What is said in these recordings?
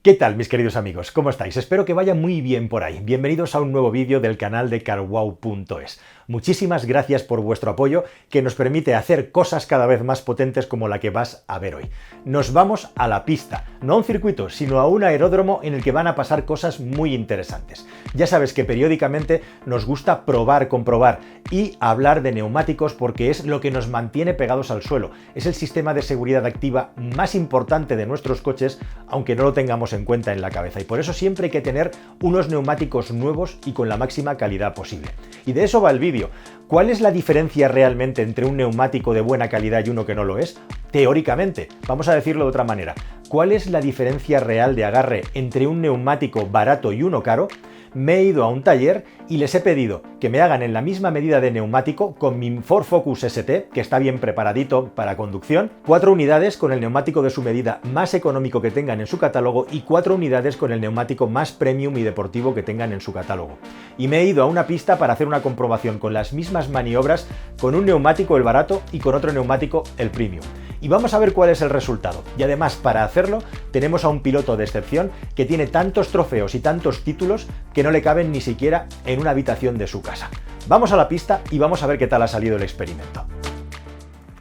¿Qué tal, mis queridos amigos? ¿Cómo estáis? Espero que vaya muy bien por ahí. Bienvenidos a un nuevo vídeo del canal de carwow.es. Muchísimas gracias por vuestro apoyo, que nos permite hacer cosas cada vez más potentes como la que vas a ver hoy. Nos vamos a la pista, no a un circuito, sino a un aeródromo en el que van a pasar cosas muy interesantes. Ya sabes que periódicamente nos gusta probar, comprobar y hablar de neumáticos porque es lo que nos mantiene pegados al suelo. Es el sistema de seguridad activa más importante de nuestros coches, aunque no lo tengamos en cuenta en la cabeza, y por eso siempre hay que tener unos neumáticos nuevos y con la máxima calidad posible. Y de eso va el vídeo. ¿Cuál es la diferencia realmente entre un neumático de buena calidad y uno que no lo es? Teóricamente, vamos a decirlo de otra manera. ¿Cuál es la diferencia real de agarre entre un neumático barato y uno caro? Me he ido a un taller y les he pedido que me hagan en la misma medida de neumático con mi Ford Focus ST, que está bien preparadito para conducción, 4 unidades con el neumático de su medida más económico que tengan en su catálogo y 4 unidades con el neumático más premium y deportivo que tengan en su catálogo. Y me he ido a una pista para hacer una comprobación con las mismas maniobras con un neumático el barato y con otro neumático el premium. Y vamos a ver cuál es el resultado. Y además, para hacerlo, tenemos a un piloto de excepción que tiene tantos trofeos y tantos títulos que no le caben ni siquiera en una habitación de su casa. Vamos a la pista y vamos a ver qué tal ha salido el experimento.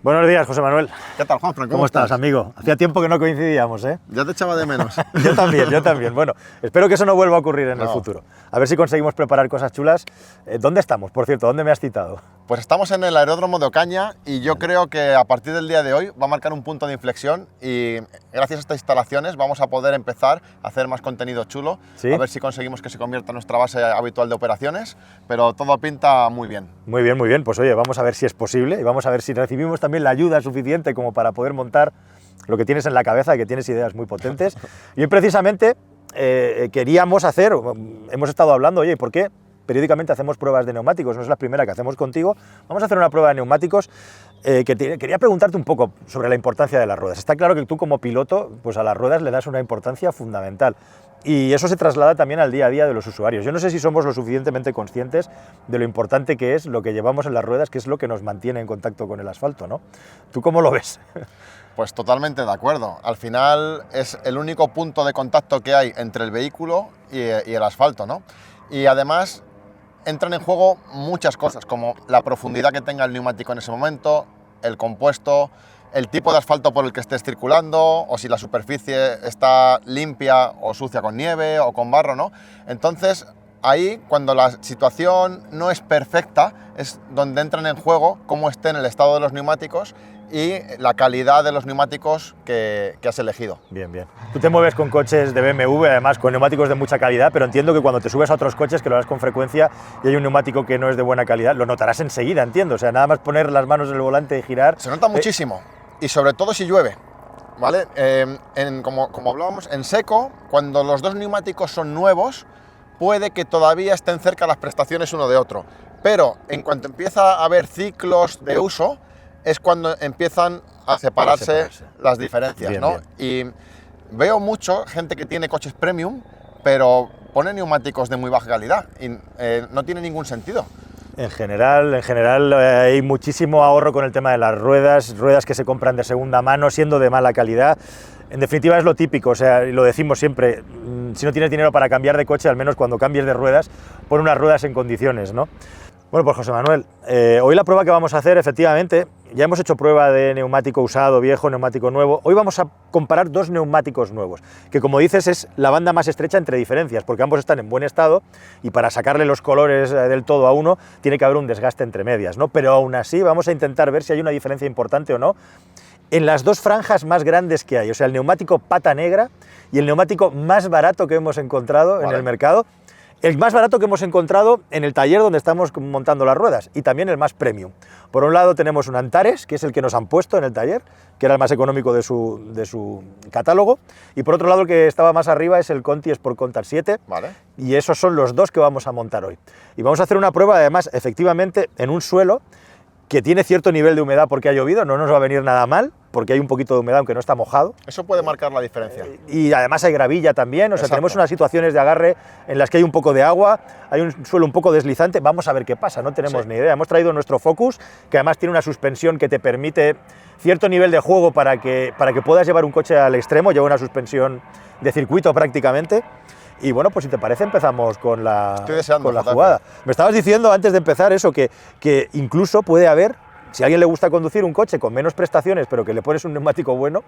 Buenos días, José Manuel. ¿Qué tal, Juanfran? ¿Cómo estás, amigo? Hacía tiempo que no coincidíamos, ¿eh? Ya te echaba de menos. Yo también, yo también. Bueno, espero que eso no vuelva a ocurrir en el futuro. A ver si conseguimos preparar cosas chulas. ¿Dónde estamos, por cierto? ¿Dónde me has citado? Pues estamos en el aeródromo de Ocaña y yo creo que a partir del día de hoy va a marcar un punto de inflexión y gracias a estas instalaciones vamos a poder empezar a hacer más contenido chulo. ¿Sí? A ver si conseguimos que se convierta en nuestra base habitual de operaciones, pero todo pinta muy bien. Muy bien, muy bien. Pues oye, vamos a ver si es posible y vamos a ver si recibimos también la ayuda suficiente como para poder montar lo que tienes en la cabeza, que tienes ideas muy potentes. Y hoy precisamente queríamos hacer, hemos estado hablando, oye, ¿por qué periódicamente hacemos pruebas de neumáticos? No es la primera que hacemos contigo. Vamos a hacer una prueba de neumáticos quería preguntarte un poco sobre la importancia de las ruedas. Está claro que tú como piloto, pues a las ruedas le das una importancia fundamental. Y eso se traslada también al día a día de los usuarios. Yo no sé si somos lo suficientemente conscientes de lo importante que es lo que llevamos en las ruedas, que es lo que nos mantiene en contacto con el asfalto, ¿no? ¿Tú cómo lo ves? Pues totalmente de acuerdo. Al final es el único punto de contacto que hay entre el vehículo y el asfalto, ¿no? Y además entran en juego muchas cosas, como la profundidad que tenga el neumático en ese momento, el compuesto, el tipo de asfalto por el que estés circulando, o si la superficie está limpia o sucia con nieve o con barro, ¿no? Entonces, ahí, cuando la situación no es perfecta, es donde entran en juego cómo estén el estado de los neumáticos y la calidad de los neumáticos que has elegido. Bien, bien. Tú te mueves con coches de BMW, además con neumáticos de mucha calidad, pero entiendo que cuando te subes a otros coches, que lo harás con frecuencia, y hay un neumático que no es de buena calidad, lo notarás enseguida, entiendo. O sea, nada más poner las manos en el volante y girar. Se nota muchísimo, y sobre todo si llueve, ¿vale? Como hablábamos, en seco, cuando los dos neumáticos son nuevos, puede que todavía estén cerca las prestaciones uno de otro, pero en cuanto empieza a haber ciclos de uso, es cuando empiezan a separarse las diferencias, bien, ¿no? Bien. Y veo mucho gente que tiene coches premium, pero pone neumáticos de muy baja calidad y no tiene ningún sentido. En general hay muchísimo ahorro con el tema de las ruedas que se compran de segunda mano, siendo de mala calidad. En definitiva es lo típico, o sea, lo decimos siempre, si no tienes dinero para cambiar de coche, al menos cuando cambies de ruedas, pon unas ruedas en condiciones, ¿no? Bueno, pues José Manuel, hoy la prueba que vamos a hacer, efectivamente, ya hemos hecho prueba de neumático usado, viejo, neumático nuevo. Hoy vamos a comparar dos neumáticos nuevos, que como dices es la banda más estrecha entre diferencias, porque ambos están en buen estado y para sacarle los colores del todo a uno tiene que haber un desgaste entre medias, ¿no? Pero aún así vamos a intentar ver si hay una diferencia importante o no en las dos franjas más grandes que hay, o sea, el neumático pata negra y el neumático más barato que hemos encontrado en el mercado. El más barato que hemos encontrado en el taller donde estamos montando las ruedas y también el más premium. Por un lado tenemos un Antares, que es el que nos han puesto en el taller, que era el más económico de su catálogo, y por otro lado el que estaba más arriba es el Conti Sport Contact 7, vale. Y esos son los dos que vamos a montar hoy. Y vamos a hacer una prueba además efectivamente en un suelo que tiene cierto nivel de humedad porque ha llovido, no nos va a venir nada mal, porque hay un poquito de humedad aunque no está mojado. Eso puede marcar la diferencia. Y además hay gravilla también, o sea, Exacto. tenemos unas situaciones de agarre en las que hay un poco de agua, hay un suelo un poco deslizante, vamos a ver qué pasa, no tenemos ni idea. Hemos traído nuestro Focus, que además tiene una suspensión que te permite cierto nivel de juego para que puedas llevar un coche al extremo, lleva una suspensión de circuito prácticamente. Y bueno, pues si te parece empezamos con la jugada. Me estabas diciendo antes de empezar eso, que incluso puede haber, si a alguien le gusta conducir un coche con menos prestaciones, pero que le pones un neumático bueno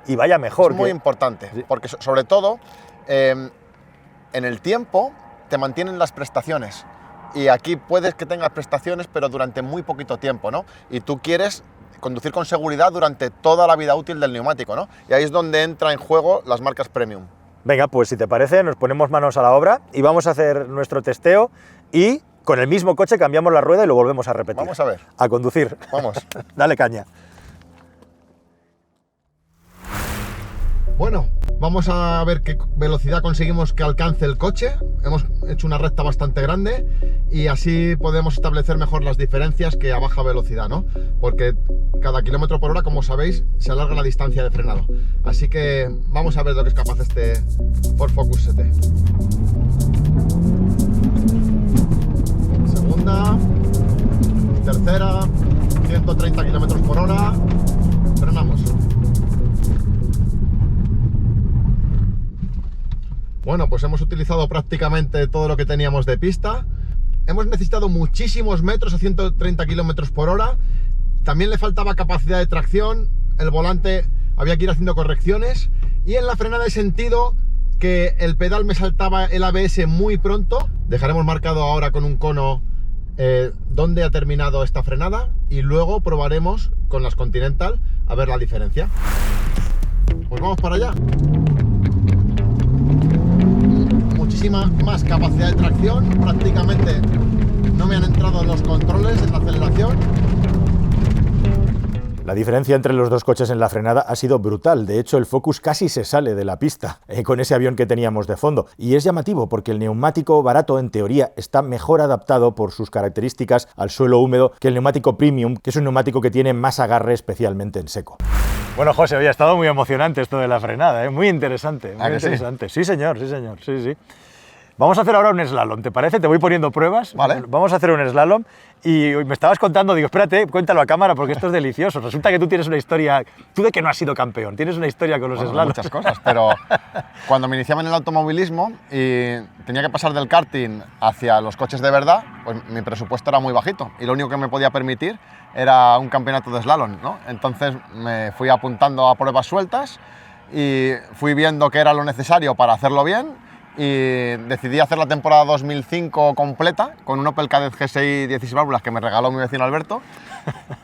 y vaya mejor. Es muy importante, porque sobre todo en el tiempo te mantienen las prestaciones. Y aquí puedes que tengas prestaciones, pero durante muy poquito tiempo, ¿no? Y tú quieres conducir con seguridad durante toda la vida útil del neumático, ¿no? Y ahí es donde entra en juego las marcas premium. Venga, pues si te parece, nos ponemos manos a la obra y vamos a hacer nuestro testeo y con el mismo coche cambiamos la rueda y lo volvemos a repetir. Vamos a ver. A conducir. Vamos. Dale caña. Bueno, vamos a ver qué velocidad conseguimos que alcance el coche. Hemos hecho una recta bastante grande y así podemos establecer mejor las diferencias que a baja velocidad, ¿no? Porque cada kilómetro por hora, como sabéis, se alarga la distancia de frenado. Así que vamos a ver lo que es capaz este Ford Focus ST. Segunda, tercera, 130 kilómetros por hora. Frenamos. Bueno, pues hemos utilizado prácticamente todo lo que teníamos de pista. Hemos necesitado muchísimos metros a 130 kilómetros por hora. También le faltaba capacidad de tracción. El volante había que ir haciendo correcciones. Y en la frenada he sentido que el pedal me saltaba el ABS muy pronto. Dejaremos marcado ahora con un cono dónde ha terminado esta frenada. Y luego probaremos con las Continental a ver la diferencia. Pues vamos para allá. Muchísima más capacidad de tracción, prácticamente no me han entrado los controles en la aceleración. La diferencia entre los dos coches en la frenada ha sido brutal. De hecho, el Focus casi se sale de la pista con ese avión que teníamos de fondo. Y es llamativo porque el neumático barato, en teoría, está mejor adaptado por sus características al suelo húmedo que el neumático Premium, que es un neumático que tiene más agarre, especialmente en seco. Bueno, José, hoy ha estado muy emocionante esto de la frenada, ¿eh? Muy interesante, muy interesante. Sí, señor, sí. Vamos a hacer ahora un slalom, ¿te parece? Te voy poniendo pruebas. Vale. Vamos a hacer un slalom y me estabas contando, digo, espérate, cuéntalo a cámara porque esto es delicioso. Resulta que tú tienes una historia, tú de que no has sido campeón, tienes una historia con los slaloms. Muchas cosas, pero cuando me iniciaba en el automovilismo y tenía que pasar del karting hacia los coches de verdad, pues mi presupuesto era muy bajito y lo único que me podía permitir era un campeonato de slalom, ¿no? Entonces me fui apuntando a pruebas sueltas y fui viendo qué era lo necesario para hacerlo bien. Y decidí hacer la temporada 2005 completa con un Opel Kadett GSI 16 válvulas que me regaló mi vecino Alberto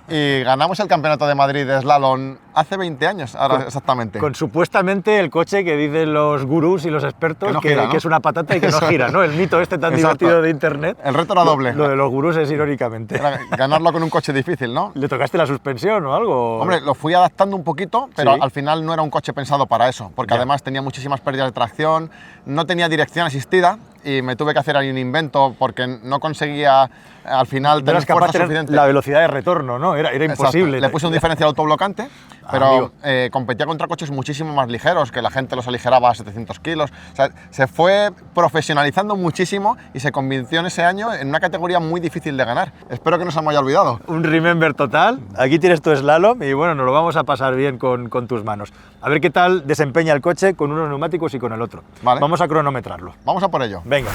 y ganamos el Campeonato de Madrid de Slalom hace 20 años, ahora exactamente. Con supuestamente el coche que dicen los gurús y los expertos que, no gira, ¿no? Que es una patata y que no gira, ¿no? El mito este tan divertido de internet. El reto era doble. Lo de los gurús es irónicamente. Era ganarlo con un coche difícil, ¿no? ¿Le tocaste la suspensión o algo? Hombre, lo fui adaptando un poquito, pero ¿sí? Al final no era un coche pensado para eso, porque además tenía muchísimas pérdidas de tracción, no tenía dirección asistida y me tuve que hacer ahí un invento porque no conseguía al final tener fuerza suficiente. La velocidad de retorno, ¿no? Era imposible. Le puse un diferencial autoblocante, pero competía contra coches muchísimo más ligeros, que la gente los aligeraba a 700 kilos. O sea, se fue profesionalizando muchísimo y se convirtió en ese año en una categoría muy difícil de ganar. Espero que no se me haya olvidado. Un remember total. Aquí tienes tu slalom y bueno, nos lo vamos a pasar bien con tus manos. A ver qué tal desempeña el coche con unos neumáticos y con el otro. Vale. Vamos a cronometrarlo. Vamos a por ello. Venga.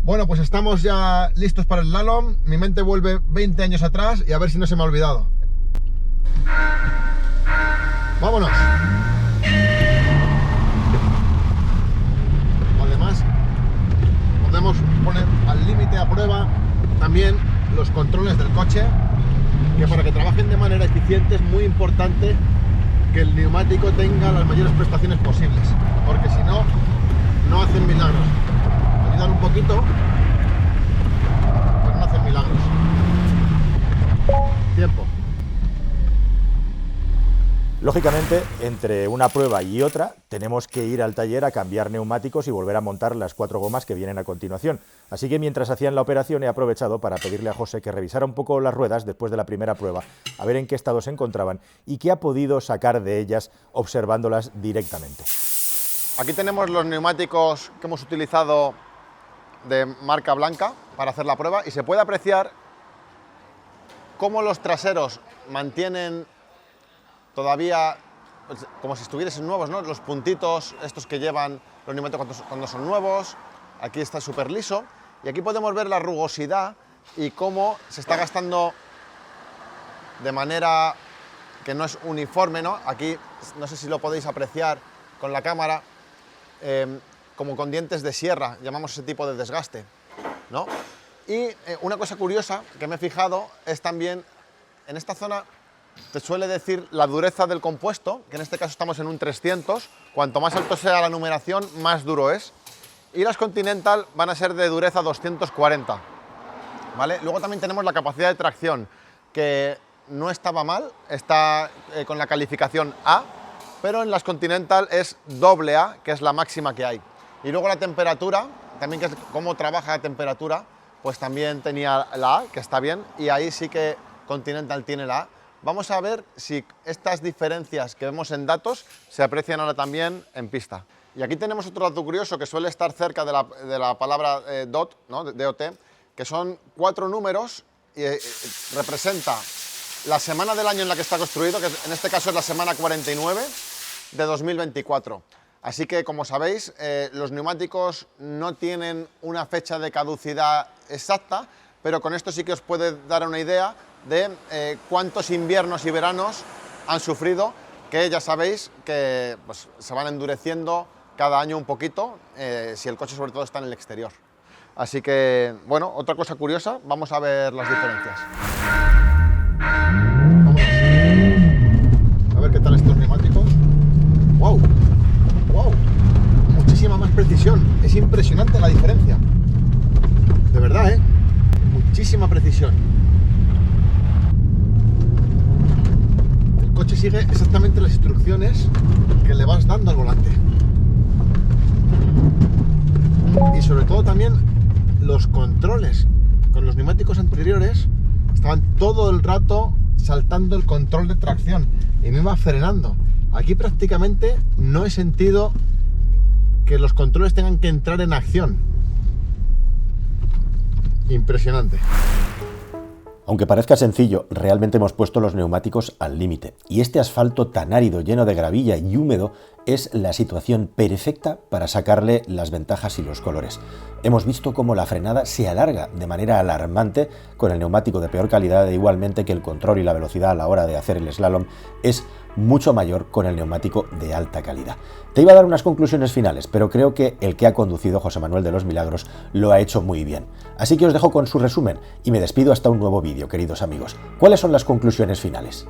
Bueno, pues estamos ya listos para el slalom. Mi mente vuelve 20 años atrás y a ver si no se me ha olvidado. ¡Vámonos! Además, podemos poner al límite a prueba también los controles del coche, que para que trabajen de manera eficiente es muy importante que el neumático tenga las mayores prestaciones posibles, porque si no, no hacen milagros. Ayudan un poquito, pero no hacen milagros. Tiempo. Lógicamente, entre una prueba y otra, tenemos que ir al taller a cambiar neumáticos y volver a montar las 4 gomas que vienen a continuación. Así que mientras hacían la operación he aprovechado para pedirle a José que revisara un poco las ruedas después de la primera prueba, a ver en qué estado se encontraban y qué ha podido sacar de ellas observándolas directamente. Aquí tenemos los neumáticos que hemos utilizado de marca blanca para hacer la prueba y se puede apreciar cómo los traseros mantienen todavía pues, como si estuviesen nuevos, ¿no? Los puntitos estos que llevan los neumáticos cuando son nuevos. Aquí está súper liso y aquí podemos ver la rugosidad y cómo se está gastando de manera que no es uniforme, ¿no? Aquí no sé si lo podéis apreciar con la cámara, como con dientes de sierra, llamamos ese tipo de desgaste, ¿no? Y una cosa curiosa que me he fijado es también en esta zona te suele decir la dureza del compuesto, que en este caso estamos en un 300, cuanto más alto sea la numeración, más duro es. Y las Continental van a ser de dureza 240, ¿vale? Luego también tenemos la capacidad de tracción, que no estaba mal, está con la calificación A, pero en las Continental es AA, que es la máxima que hay. Y luego la temperatura, también que es cómo trabaja la temperatura, pues también tenía la A, que está bien, y ahí sí que Continental tiene la A. Vamos a ver si estas diferencias que vemos en datos se aprecian ahora también en pista. Y aquí tenemos otro dato curioso que suele estar cerca de la palabra DOT, ¿no? DOT, que son 4 números y representa la semana del año en la que está construido, que en este caso es la semana 49 de 2024. Así que, como sabéis, los neumáticos no tienen una fecha de caducidad exacta, pero con esto sí que os puede dar una idea de cuántos inviernos y veranos han sufrido, que ya sabéis que pues, se van endureciendo cada año un poquito, si el coche sobre todo está en el exterior. Así que, bueno, otra cosa curiosa, vamos a ver las diferencias. Vamos a ver qué tal estos neumáticos. ¡Wow! ¡Wow! Muchísima más precisión, es impresionante la diferencia. De verdad, muchísima precisión. El coche sigue exactamente las instrucciones que le vas dando al volante. Y sobre todo también los controles. Con los neumáticos anteriores estaban todo el rato saltando el control de tracción y me iba frenando. Aquí prácticamente no he sentido que los controles tengan que entrar en acción. Impresionante. Aunque parezca sencillo, realmente hemos puesto los neumáticos al límite. Y este asfalto tan árido, lleno de gravilla y húmedo, es la situación perfecta para sacarle las ventajas y los colores. Hemos visto cómo la frenada se alarga de manera alarmante con el neumático de peor calidad, e igualmente que el control y la velocidad a la hora de hacer el slalom es mucho mayor con el neumático de alta calidad. Te iba a dar unas conclusiones finales, pero creo que el que ha conducido José Manuel de los Milagros lo ha hecho muy bien. Así que os dejo con su resumen y me despido hasta un nuevo vídeo, queridos amigos. ¿Cuáles son las conclusiones finales?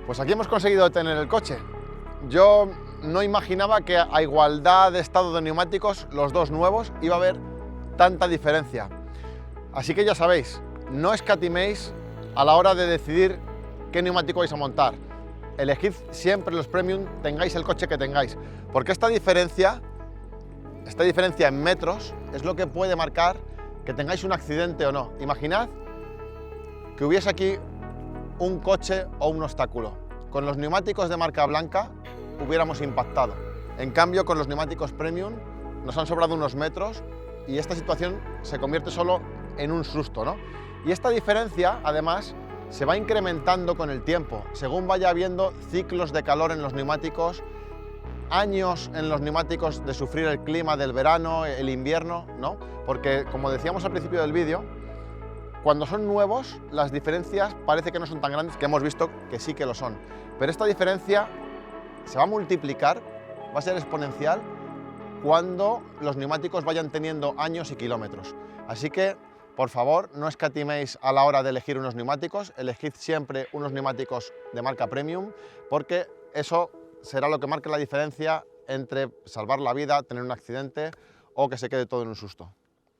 Pues aquí hemos conseguido detener el coche. Yo no imaginaba que a igualdad de estado de neumáticos, los dos nuevos, iba a haber tanta diferencia. Así que ya sabéis, no escatiméis a la hora de decidir qué neumático vais a montar. Elegid siempre los premium, tengáis el coche que tengáis, porque esta diferencia en metros es lo que puede marcar que tengáis un accidente o no. Imaginad que hubiese aquí un coche o un obstáculo. Con los neumáticos de marca blanca hubiéramos impactado. En cambio, con los neumáticos premium nos han sobrado unos metros y esta situación se convierte solo en un susto, ¿no? Y esta diferencia, además, se va incrementando con el tiempo, según vaya habiendo ciclos de calor en los neumáticos, años en los neumáticos de sufrir el clima del verano, el invierno, ¿no? Porque, como decíamos al principio del vídeo, cuando son nuevos, las diferencias parece que no son tan grandes, que hemos visto que sí que lo son. Pero esta diferencia se va a multiplicar, va a ser exponencial, cuando los neumáticos vayan teniendo años y kilómetros. Así que, por favor, no escatiméis a la hora de elegir unos neumáticos, elegid siempre unos neumáticos de marca premium, porque eso será lo que marque la diferencia entre salvar la vida, tener un accidente o que se quede todo en un susto.